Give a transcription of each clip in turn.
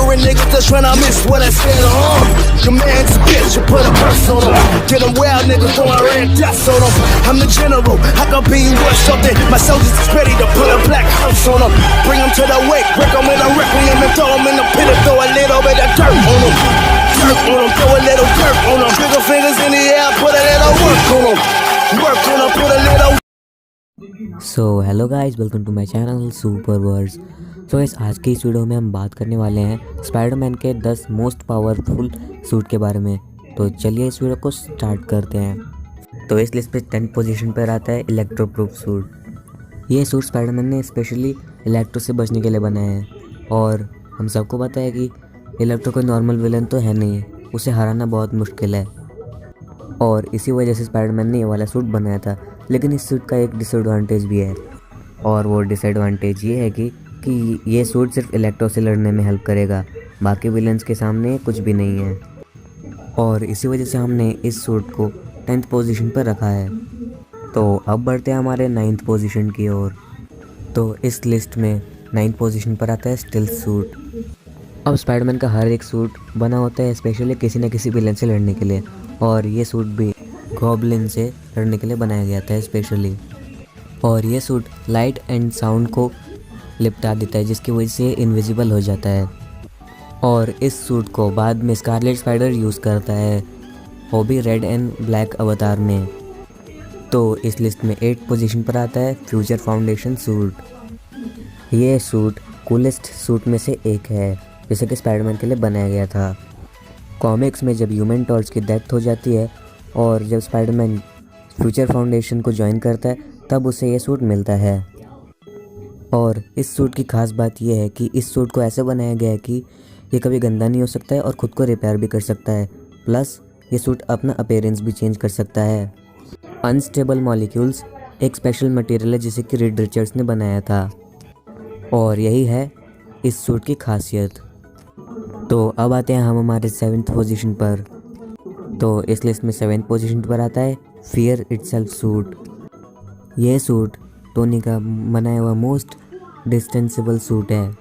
ignorant niggas that's tryna miss what I said, Your man's a bitch, you put a purse on him. Get them wild niggas throwing red dots on them. I'm the general, I can be worth something. My soldiers is ready to put a black hearse on them. Bring them to the wake, break them in a requiem and throw them in the pit and throw a little bit of dirt on them. Dirt on them, throw a little dirt on them. Trigger fingers in the air, put a little work on them. Work on them, put a little. So hello guys, welcome to my channel super words. So इस आज की इस video में हम बात करने वाले हैं स्पाइडरमैन के 10 मोस्ट पावरफुल सूट के बारे में। तो चलिए इस वीडियो को स्टार्ट करते हैं। तो इस लिस्ट पे 10th पोजीशन पर आता है इलेक्ट्रो प्रूफ सूट। ये सूट स्पाइडरमैन ने स्पेशली इलेक्ट्रो से बचने के लिए बनाया है, और हम सबको पता है कि इलेक्ट्रो कोई नॉर्मल विलन तो है नहीं, उसे हराना बहुत मुश्किल है, और इसी वजह से स्पाइडरमैन ने ये वाला सूट बनाया था। लेकिन इस सूट का एक डिसएडवांटेज भी है, और वो डिसएडवांटेज ये है कि ये सूट सिर्फ इलेक्ट्रो से लड़ने में हेल्प करेगा, बाकी विलन्स के सामने कुछ भी नहीं है। और इसी वजह से हमने इस सूट को 10th पोजीशन पर रखा है। तो अब बढ़ते हैं हमारे 9th पोजीशन की ओर। तो इस लिस्ट में 9th पोजीशन पर आता है स्टिल्थ सूट। अब स्पाइडरमैन का हर एक सूट बना होता है स्पेशली किसी न किसी विलन से लड़ने के लिए, और ये सूट भी गॉब्लिन से लड़ने के लिए बनाया गया था स्पेशली। और ये सूट लाइट एंड साउंड को लिपटा देता है, जिसकी वजह से इनविजिबल हो जाता है। और इस सूट को बाद में स्कारलेट स्पाइडर यूज़ करता है, वो भी रेड एंड ब्लैक अवतार में। तो इस लिस्ट में 8th पोजीशन पर आता है फ्यूचर फाउंडेशन सूट। ये सूट कूलेस्ट सूट में से एक है, जैसे कि स्पाइडरमैन के लिए बनाया गया था। कॉमिक्स में जब ह्यूमन टॉर्च की डेथ हो जाती है और जब स्पाइडरमैन फ्यूचर फाउंडेशन को ज्वाइन करता है, तब उसे ये सूट मिलता है। और इस सूट की खास बात यह है कि इस सूट को ऐसे बनाया गया है कि ये कभी गंदा नहीं हो सकता है और ख़ुद को रिपेयर भी कर सकता है। प्लस ये सूट अपना अपीयरेंस भी चेंज कर सकता है। अनस्टेबल मॉलिक्यूल्स एक स्पेशल मटेरियल है जिसे कि रीड रिचर्ड्स ने बनाया था, और यही है इस सूट की खासियत। तो अब आते हैं हम हमारे 7th पोजीशन पर। तो इस लिस्ट में 7th पोजीशन पर आता है फियर इटसेल्फ सूट। यह सूट टोनी का बनाया हुआ मोस्ट डिस्टेंसिबल सूट है,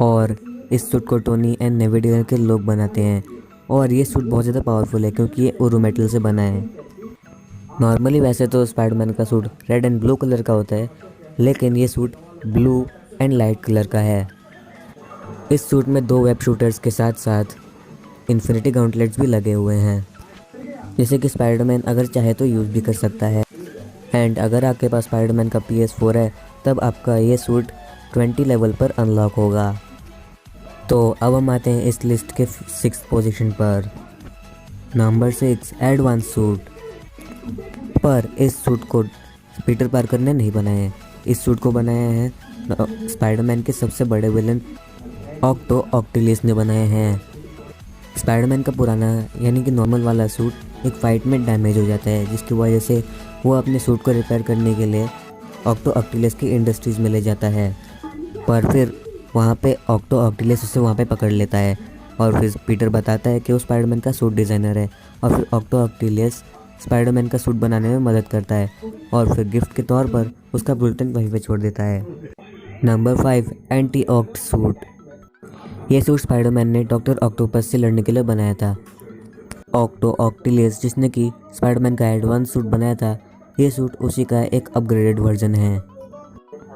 और इस सूट को टोनी एंड नेविडिगर के लोग बनाते हैं। और ये सूट बहुत ज़्यादा पावरफुल है क्योंकि ये उरू मेटल से बना है। नॉर्मली वैसे तो स्पाइडरमैन का suit red and blue colour का होता है, लेकिन ये suit blue and light colour का है। इस सूट में 2 वेब शूटर्स के साथ साथ इन्फिनिटी गाउंटलेट्स भी लगे हुए हैं, जैसे कि स्पाइडरमैन अगर चाहे तो यूज़ भी कर सकता है। एंड अगर आपके पास स्पाइडरमैन का PS4 है, तब आपका ये सूट 20 लेवल पर अनलॉक होगा। तो अब हम आते हैं इस लिस्ट के 6th पोजीशन पर। Number 6 advance suit. पर इस सूट को पीटर पार्कर ने नहीं बनाया है, इस सूट को बनाया है स्पाइडरमैन के सबसे बड़े विलन ऑक्टो ऑक्टिलियस ने बनाए हैं। स्पाइडरमैन का पुराना यानी कि नॉर्मल वाला सूट एक फ़ाइट में डैमेज हो जाता है, जिसकी वजह से वो अपने सूट को रिपेयर करने के लिए ऑक्टो ऑक्टिलियस की इंडस्ट्रीज़ में ले जाता है। पर फिर वहाँ पे ऑक्टो ऑक्टिलियस उसे वहाँ पे पकड़ लेता है, और फिर पीटर बताता है कि वो स्पाइडरमैन का सूट डिज़ाइनर है, और फिर ऑक्टो ऑक्टिलियस स्पाइडरमैन का सूट बनाने में मदद करता है, और फिर गिफ्ट के तौर पर उसका बुलेटिन वहीं पर छोड़ देता है। Number 5 anti oct suit. ये सूट स्पाइडरमैन ने डॉक्टर ऑक्टोपस से लड़ने के लिए बनाया था। ऑक्टो ऑक्टिलियस जिसने कि स्पाइडरमैन का एडवांस सूट बनाया था, ये सूट उसी का एक अपग्रेडेड वर्जन है।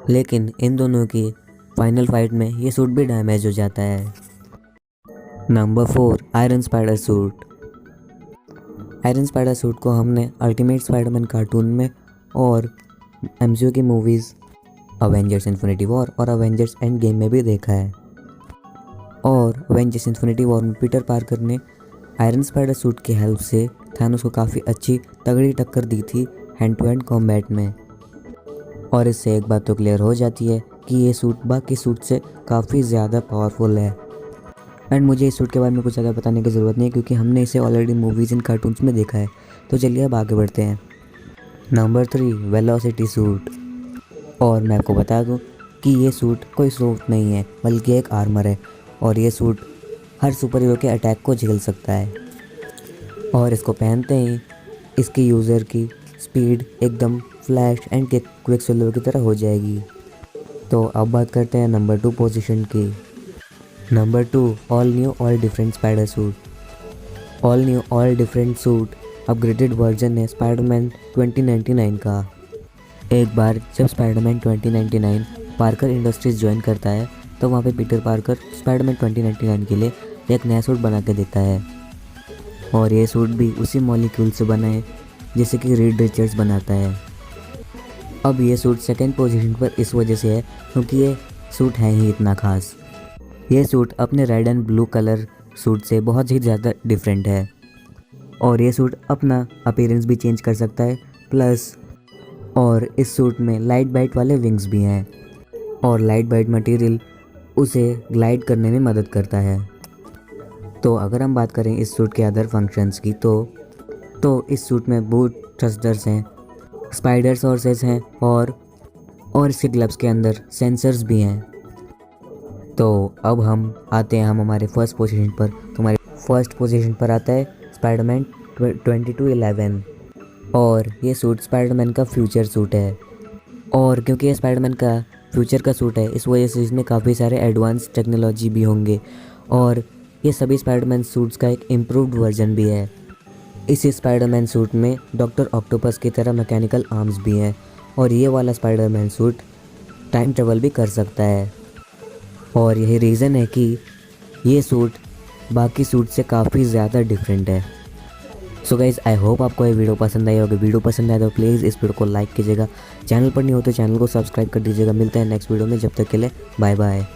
लेकिन इन दोनों की फाइनल फाइट में ये सूट भी डैमेज हो जाता है। Number 4 iron spider suit. Iron spider suit को हमने अल्टीमेट स्पाइडरमैन कार्टून में और MCU की मूवीज़ अवेंजर्स इन्फिनिटी वॉर और अवेंजर्स एंड गेम में भी देखा है। और अवेंजर्स इन्फिनिटी वॉर में पीटर पार्कर ने आयरन स्पाइडर सूट की हेल्प से थानोस को काफ़ी अच्छी तगड़ी टक्कर दी थी हैंड टू हैंड कॉम्बैट में। और इससे एक बात तो क्लियर हो जाती है कि ये सूट बाकी सूट से काफ़ी ज़्यादा पावरफुल है। एंड मुझे इस सूट के बारे में कुछ ज़्यादा बताने की ज़रूरत नहीं है, क्योंकि हमने इसे ऑलरेडी मूवीज़ एंड कार्टून्स में देखा है। तो चलिए अब आगे बढ़ते हैं। Number 3 velocity suit. और मैं आपको बता दूँ कि ये सूट कोई सूट नहीं है, बल्कि एक आर्मर है, और ये सूट हर सुपर हीरो के अटैक को झेल सकता है। और इसको पहनते ही इसके यूज़र की स्पीड एकदम फ्लैश एंड क्विकसिल्वर की तरह हो जाएगी। तो अब बात करते हैं नंबर 2 पोजीशन की। Number 2, all knew all different spider suit. All knew all different suit upgraded version है स्पाइडरमैन 2099 का। एक बार जब स्पाइडरमैन 2099 पार्कर इंडस्ट्रीज ज्वाइन करता है तो वहाँ पे पीटर पार्कर स्पाइडरमैन 2099 के लिए एक नया सूट बना के देता है, और ये सूट भी उसी मॉलिक्यूल से बना है जैसे कि रीड रिचर्ड्स बनाता है। अब ये सूट सेकंड पोजीशन पर इस वजह से है क्योंकि ये सूट है ही इतना खास। ये सूट अपने red and blue colour suit से बहुत ही ज़्यादा डिफरेंट है, और ये सूट अपना अपीयरेंस भी चेंज कर सकता है प्लस, और इस सूट में लाइट बाइट वाले विंग्स भी हैं, और लाइट बाइट मटेरियल उसे ग्लाइड करने में मदद करता है। तो अगर हम बात करें इस सूट के अदर फंक्शंस की तो इस सूट में बूट थ्रस्टर्स हैं, स्पाइडर सोर्सेस हैं, और इसके ग्लव्स के अंदर सेंसर्स भी हैं। तो अब हम आते हैं हमारे फर्स्ट पोजीशन पर। तो हमारे फर्स्ट पोजीशन पर आता है स्पाइडरमैन 2211, और ये सूट स्पाइडरमैन का फ्यूचर सूट है, और क्योंकि ये स्पाइडरमैन का फ्यूचर का सूट है इस वजह से इसमें काफ़ी सारे एडवांस टेक्नोलॉजी भी होंगे, और ये सभी स्पाइडरमैन सूट्स का एक इम्प्रूव्ड वर्जन भी है। इस स्पाइडरमैन सूट में डॉक्टर ऑक्टोपस की तरह मैकेनिकल आर्म्स भी हैं, और ये वाला स्पाइडरमैन सूट टाइम ट्रेवल भी कर सकता है, और यही रीज़न है कि ये सूट बाकी सूट से काफ़ी ज़्यादा डिफरेंट है। सो गाइज़, आई होप आपको ये वीडियो पसंद आई होगी। वीडियो पसंद आए तो प्लीज़ इस वीडियो को लाइक कीजिएगा, चैनल पर नहीं हो तो चैनल को सब्सक्राइब कर दीजिएगा। मिलते हैं नेक्स्ट वीडियो में, जब तक के लिए बाय बाय।